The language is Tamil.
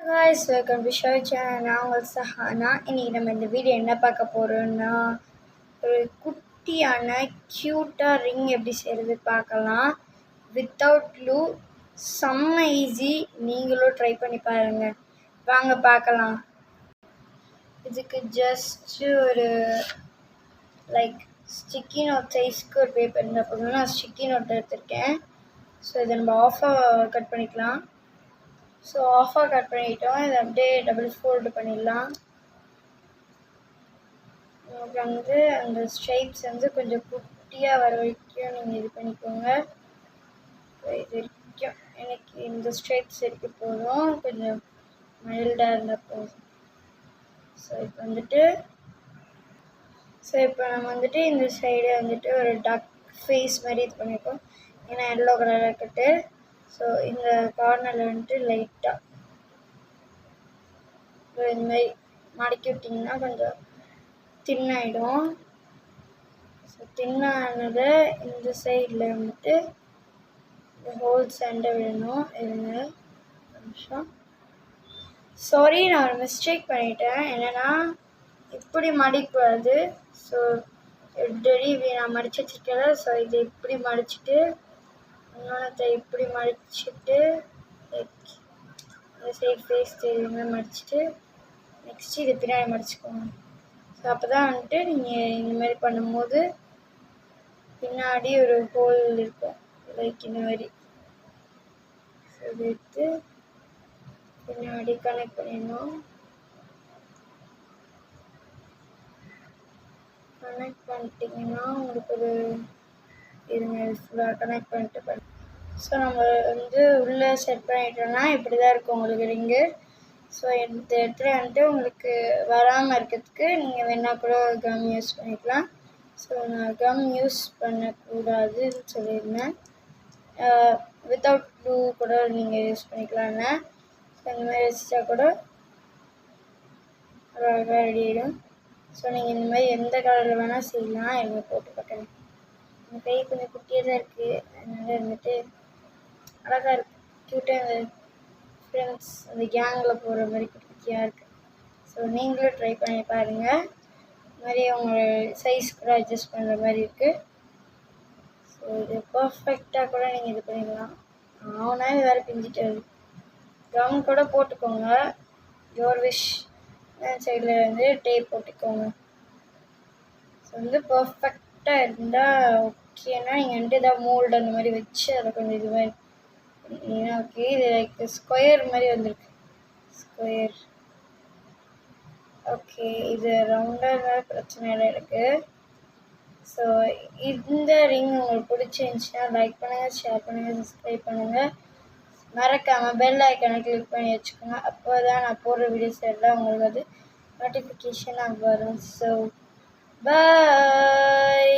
guys, welcome to show channel. நான் உங்கள் சஹானா. இன்னைக்கு நம்ம இந்த வீடியோ என்ன பார்க்க போகிறோம்னா, ஒரு குட்டியான க்யூட்டாக ரிங் எப்படி செய்கிறது பார்க்கலாம். வித்தவுட் க்ளூ, செம்ம ஈஸி. நீங்களும் ட்ரை பண்ணி பாருங்கள். வாங்க பார்க்கலாம். இதுக்கு ஜஸ்ட் ஒரு ஸ்டிக்கி நோட் சைஸ்க்கு ஒரு பேப்பர் இருந்தால் போதும். நான் ஸ்டிக்கி நோட் எடுத்திருக்கேன். ஸோ இதை நம்ம ஆஃபாக கட் பண்ணிக்கலாம். ஸோ ஆஃபாக கட் பண்ணிட்டோம். இதை அப்படியே டபுள் ஃபோல்டு பண்ணிடலாம். நமக்கு அந்த ஸ்ட்ரைப்ஸ் கொஞ்சம் குட்டியாக வர வரைக்கும் நீங்கள் இது பண்ணிக்கோங்க. இது வரைக்கும் எனக்கு இந்த ஸ்ட்ரைப்ஸ் வரைக்கும் போதும். கொஞ்சம் மைல்டாக இருந்தால் போதும். ஸோ இப்போ நம்ம இந்த சைடு ஒரு டக் ஃபேஸ் மாதிரி இது பண்ணியிருக்கோம். ஏன்னா எல்லோ கலர் இருக்கட்டு. ஸோ இந்த கார்னரில் லைட்டாக இந்த மாதிரி மடக்கி விட்டிங்கன்னா கொஞ்சம் தின்னாயிடும். ஸோ தின்னானதை இந்த சைடில் இந்த ஹோல்ஸ் விடணும். இருங்க நிமிஷம். சாரி, நான் ஒரு மிஸ்டேக் பண்ணிட்டேன். என்னென்னா இப்படி மடிக்கூடாது. ஸோ இப்படி நான் மடிச்சு வச்சுருக்கேன். ஸோ இதை இப்படி மடிச்சுட்டு இன்னொன்றத்தை இப்படி மடிச்சுட்டு இந்த சைட் ஃபேஸ் தெரியுங்க மடிச்சுட்டு நெக்ஸ்ட்டு இதை பின்னாடி மடிச்சுக்கோங்க. ஸோ அப்போ தான் நீங்கள் இந்த மாதிரி பண்ணும்போது பின்னாடி ஒரு ஹோல் இருக்கும், இந்த மாதிரி. ஸோ இதை எடுத்து பின்னாடி கனெக்ட் பண்ணிடணும். கனெக்ட் பண்ணிட்டீங்கன்னா உங்களுக்கு ஒரு இருங்க ஃபுல்லாக கனெக்ட் பண்ணிட்டு ஸோ நம்ம உள்ளே செட் பண்ணிட்டோம்னா இப்படி தான் இருக்கும் உங்களுக்கு ரிங்கு. ஸோ இந்த இடத்துல உங்களுக்கு வராமல் இருக்கிறதுக்கு நீங்கள் வேணால் கூட கம் யூஸ் பண்ணிக்கலாம். ஸோ நான் கம் யூஸ் பண்ணக்கூடாதுன்னு சொல்லியிருந்தேன். வித்தவுட் க்ளூ கூட நீங்கள் யூஸ் பண்ணிக்கலாங்க. ஸோ இந்த மாதிரி வச்சுட்டா கூட அழகாக ரெடி ஆகிடும். ஸோ நீங்கள் இந்த மாதிரி எந்த கலரில் வேணால் செய்யலாம். இவங்க போட்டு பார்க்குறேன். அந்த கை கொஞ்சம் குட்டியாக தான் இருக்குது. அதனால் அழகாக இருக்குது, க்யூட்டாக. ஃப்ரெண்ட்ஸ் அந்த கேங்கில் போகிற மாதிரி குட்டியாக இருக்குது. ஸோ நீங்களும் ட்ரை பண்ணி பாருங்கள். இந்த மாதிரி உங்களோட சைஸ் கூட அட்ஜஸ்ட் பண்ணுற மாதிரி இருக்குது. ஸோ இது பர்ஃபெக்டாக கூட நீங்கள் இது பண்ணிக்கலாம். அவனா இது வேறு பிஞ்சிட்டு வருது. கம் கூட போட்டுக்கோங்க. Your wish. சைடில் டேப் போட்டுக்கோங்க. ஸோ பர்ஃபெக்டாக இருந்தால் ஓகேனா நீங்கள் ஏதாவது மோல்டு அந்த மாதிரி வச்சு அதை கொஞ்சம் இது மாதிரி ஓகே. இது ஸ்கொயர் மாதிரி வந்திருக்கு. Square okay. இது ரவுண்டாக இருந்தாலும் பிரச்சனை இல்லை எனக்கு. ஸோ இந்த ரிங் உங்களுக்கு பிடிச்சிருந்துச்சுன்னா லைக் பண்ணுங்கள், ஷேர் பண்ணுங்கள், சப்ஸ்கிரைப் பண்ணுங்கள். மறக்காமல் பெல் ஐக்கானை கிளிக் பண்ணி வச்சுக்கோங்க. அப்போ தான் நான் போடுற வீடியோஸ் எல்லாம் உங்களுக்கு நோட்டிஃபிகேஷனாக வரும். So bye.